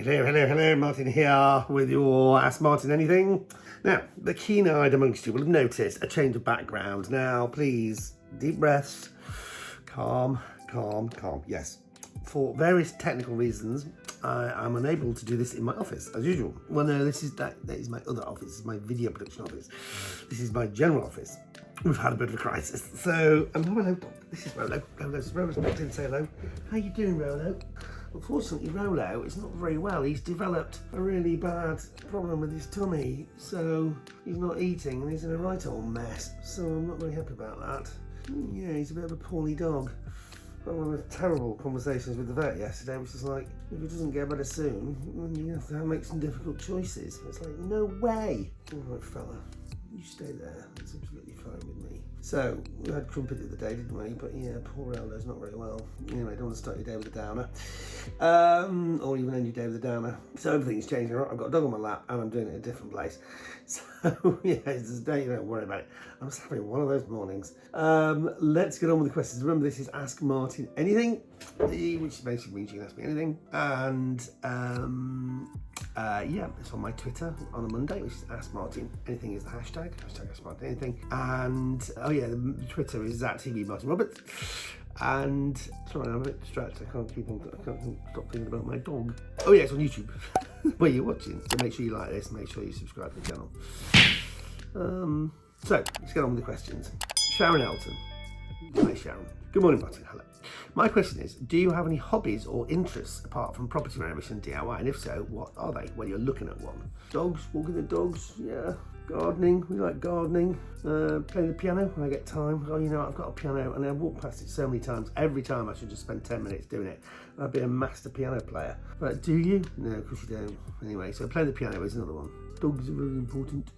Hello, Martin here with your Ask Martin Anything. Now, the keen-eyed amongst you will have noticed a change of background. Now, please, deep breaths, calm. Yes, for various technical reasons, I'm unable to do this in my office, as usual. Well, no, that is my other office. This is my video production office. This is my general office. We've had a bit of a crisis. So, hello, this is Rolo. Rolo's popped in to say hello. How you doing, Rolo? Unfortunately, Rolo is not very well. He's developed a really bad problem with his tummy, so he's not eating and he's in a right old mess. So I'm not very happy about that. Yeah, he's a bit of a poorly dog. I had one of the terrible conversations with the vet yesterday, which is like, if he doesn't get better soon, then you have to make some difficult choices. It's like, no way. All right, fella, you stay there. It's absolutely fine with me. So, we had crumpet the other day, didn't we? But yeah, poor Eldo's not very well. Anyway, don't want to start your day with a downer. Or even end your day with a downer. So everything's changing. I've got a dog on my lap and I'm doing it in a different place. So yeah, it's a day, don't worry about it. I'm just having one of those mornings. Let's get on with the questions. Remember, this is Ask Martin Anything, which basically means you can ask me anything. And yeah, it's on my Twitter on a Monday, which is Ask Martin Anything is the hashtag Ask Martin Anything. And oh yeah, the Twitter is @TV Martin Roberts. And sorry, I'm a bit distracted. I can't stop thinking about my dog. Oh yeah, it's on YouTube where you're watching. So make sure you like this. Make sure you subscribe to the channel. So let's get on with the questions. Sharon Elton. Hi Sharon. Good morning, Martin. Hello. My question is, do you have any hobbies or interests apart from property renovation and DIY? And if so, what are they when you're looking at one? Dogs, walking the dogs, yeah. Gardening, we like gardening. Playing the piano when I get time. Oh, you know, I've got a piano and I've walked past it so many times. Every time I should just spend 10 minutes doing it. I'd be a master piano player. But do you? No, of course you don't. Anyway, so playing the piano is another one. Dogs are very important.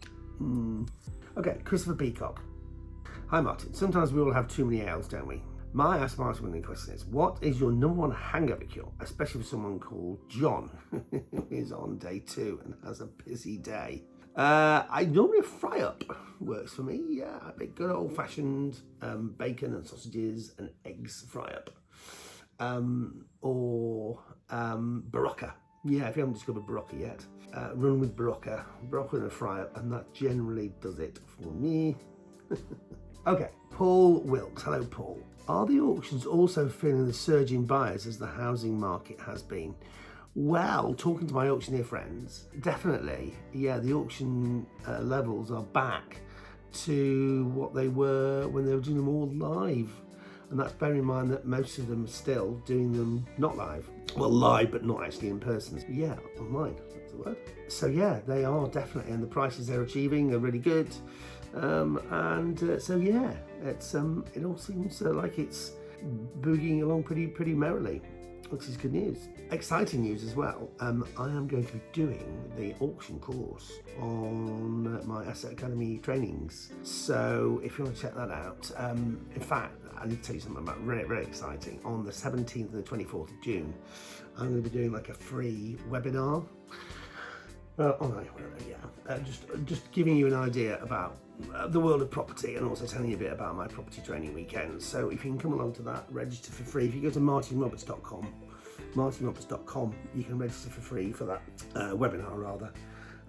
Okay, Christopher Peacock. Hi Martin, sometimes we all have too many ales, don't we? My Ask Martin winning question is, what is your number one hangover cure, especially for someone called John, who is on day 2 and has a busy day? I normally a fry up works for me. Yeah, a big good old fashioned bacon and sausages and eggs fry up, or Barocca. Yeah, if you haven't discovered Barocca yet, run with Barocca and a fry up, and that generally does it for me. Okay, Paul Wilkes. Hello, Paul. Are the auctions also feeling the surge in buyers as the housing market has been? Well, talking to my auctioneer friends, definitely, yeah, the auction levels are back to what they were when they were doing them all live. And that's bearing in mind that most of them are still doing them not live. Well, live, but not actually in person. Yeah, online, that's the word. So yeah, they are definitely, and the prices they're achieving are really good. So yeah, it's it all seems like it's boogieing along pretty merrily, which is good news. Exciting news as well. I am going to be doing the auction course on my Asset Academy trainings. So if you want to check that out, in fact, I need to tell you something about very exciting. On the 17th and the 24th of June, I'm going to be doing like a free webinar. Just giving you an idea about the world of property and also telling you a bit about my property training weekends. So if you can come along to that, register for free. If you go to martinroberts.com, you can register for free for that webinar rather.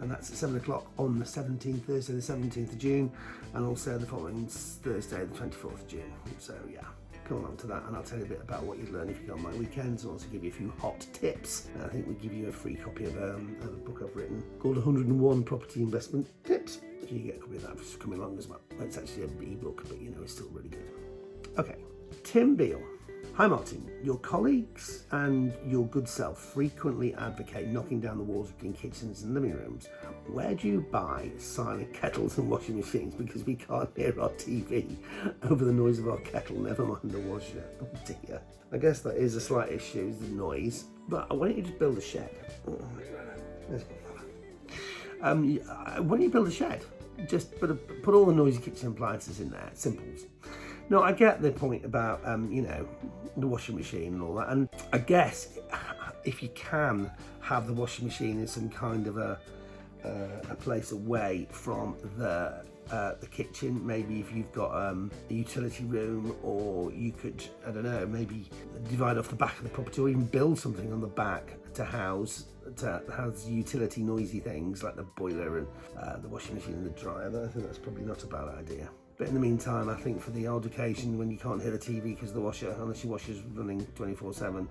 And that's at 7 o'clock on the 17th, Thursday the 17th of June, and also the following Thursday the 24th of June. So yeah, come along to that and I'll tell you a bit about what you'd learn if you go on my weekends, and also give you a few hot tips. And I think we give you a free copy of a book I've written called 101 Property Investment Tips. You get a copy of that for coming along as well. It's actually an e-book, but you know, it's still really good. Okay, Tim Beale. Hi Martin, your colleagues and your good self frequently advocate knocking down the walls between kitchens and living rooms. Where do you buy silent kettles and washing machines? Because we can't hear our TV over the noise of our kettle, never mind the washer. Oh dear. I guess that is a slight issue, is the noise. But why don't you just build a shed? Why don't you build a shed? Just put all the noisy kitchen appliances in there, simples. No, I get the point about, you know, the washing machine and all that. And I guess if you can have the washing machine in some kind of a place away from the the kitchen. Maybe if you've got a utility room, or you could, I don't know, maybe divide off the back of the property, or even build something on the back to house utility noisy things like the boiler and the washing machine and the dryer. I think that's probably not a bad idea. But in the meantime, I think for the odd occasion when you can't hear the TV because the washer, unless your washer's running 24/7,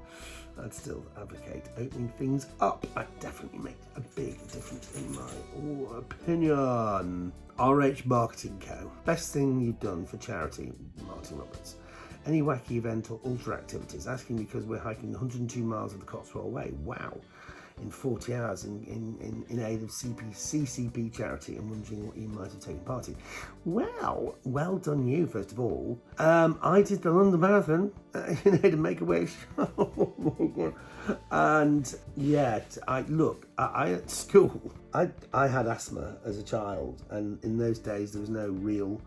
I'd still advocate opening things up. That definitely makes a big difference in my opinion. RH Marketing Co. Best thing you've done for charity, Martin Roberts. Any wacky event or ultra activities? Asking because we're hiking 102 miles of the Cotswold Way. Wow. In 40 hours in aid of CCP charity, and wondering what you might have taken part in. Well done you, first of all. I did the London Marathon in aid of Make-A-Wish. Oh my God. And yet, I at school, I had asthma as a child, and in those days there was no real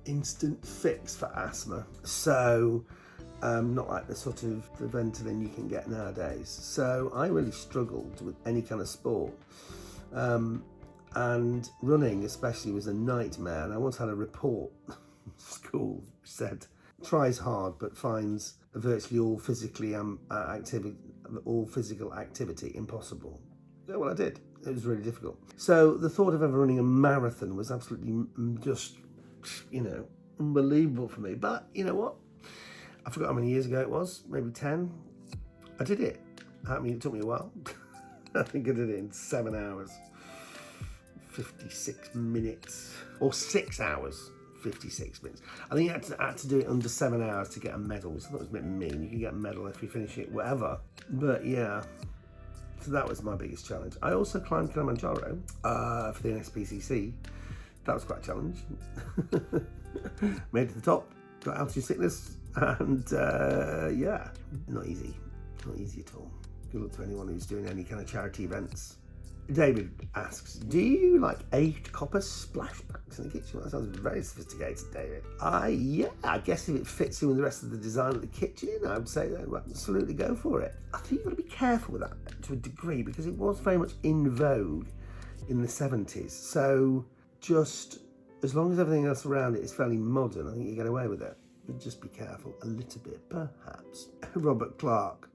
instant fix for asthma. So not like the sort of the Ventolin you can get nowadays. So I really struggled with any kind of sport. And running especially was a nightmare. And I once had a report school said, tries hard but finds virtually all physical activity impossible. Yeah, well, I did. It was really difficult. So the thought of ever running a marathon was absolutely just, unbelievable for me. But you know what? I forgot how many years ago it was, maybe 10. I did it. I mean, it took me a while. I think I did it in 7 hours, 56 minutes, or 6 hours, 56 minutes. I think I had to do it under 7 hours to get a medal, so that was a bit mean. You can get a medal if you finish it, whatever. But yeah, so that was my biggest challenge. I also climbed Kilimanjaro for the NSPCC. That was quite a challenge. Made it to the top, got altitude sickness. And not easy at all. Good luck to anyone who's doing any kind of charity events. David asks, do you like 8 copper splashbacks in the kitchen? That sounds very sophisticated, David. I guess if it fits in with the rest of the design of the kitchen, I would say that absolutely go for it. I think you've got to be careful with that to a degree, because it was very much in vogue in the 70s. So just as long as everything else around it is fairly modern, I think you get away with it. Just be careful a little bit, perhaps. Robert Clark.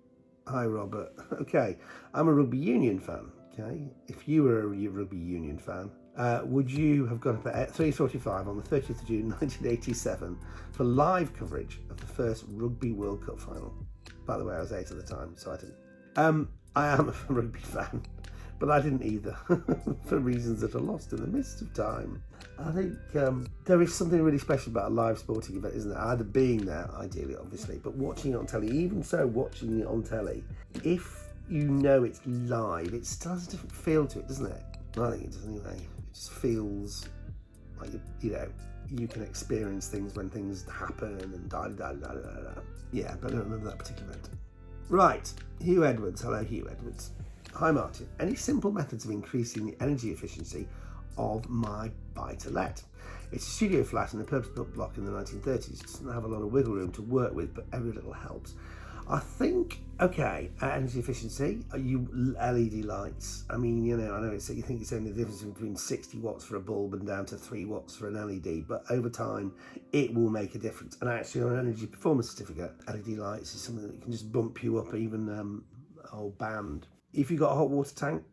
Hi, Robert. Okay, I'm a rugby union fan. Okay, if you were a rugby union fan, would you have got up at 3:45 on the 30th of June 1987 for live coverage of the first Rugby World Cup final? By the way, I was 8 at the time, so I didn't. I am a rugby fan, but I didn't either, for reasons that are lost in the mist of time. I think there is something really special about a live sporting event, isn't there? Either being there, ideally, obviously, but watching it on telly. Even so, watching it on telly, if you know it's live, it still has a different feel to it, doesn't it? I think it does anyway. It just feels like, you can experience things when things happen and da-da-da-da-da-da. Yeah, but I don't remember that particular event. Right, Hugh Edwards. Hello, Hugh Edwards. Hi, Martin. Any simple methods of increasing the energy efficiency of my buy-to-let? It's a studio flat in a purpose-built block in the 1930s. It doesn't have a lot of wiggle room to work with, but every little helps. I think, energy efficiency, you LED lights. I mean, I know you think it's only the difference between 60 watts for a bulb and down to 3 watts for an LED, but over time, it will make a difference. And actually, on an energy performance certificate, LED lights is something that can just bump you up even a whole band. If you've got a hot water tank,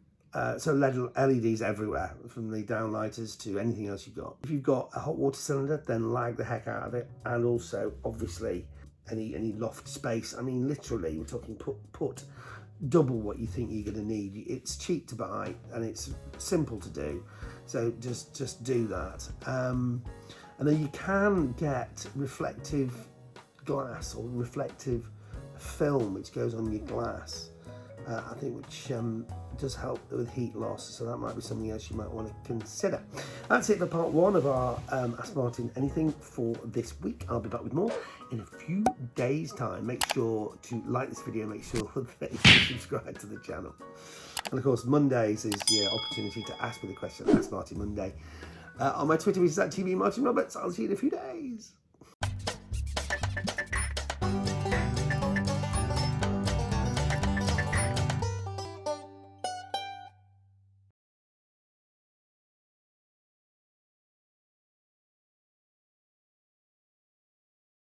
so LEDs everywhere, from the downlighters to anything else you've got. If you've got a hot water cylinder, then lag the heck out of it. And also, obviously, any loft space. I mean, literally, we're talking put double what you think you're going to need. It's cheap to buy and it's simple to do. So just do that. And then you can get reflective glass or reflective film which goes on your glass. I think which does help with heat loss, so that might be something else you might want to consider. That's it for part 1 of our Ask Martin Anything for this week. I'll be back with more in a few days' time. Make sure to like this video, make sure that you subscribe to the channel. And of course, Mondays is your opportunity to ask me the question, Ask Martin Monday. On my Twitter, which is @TV Martin Roberts. I'll see you in a few days.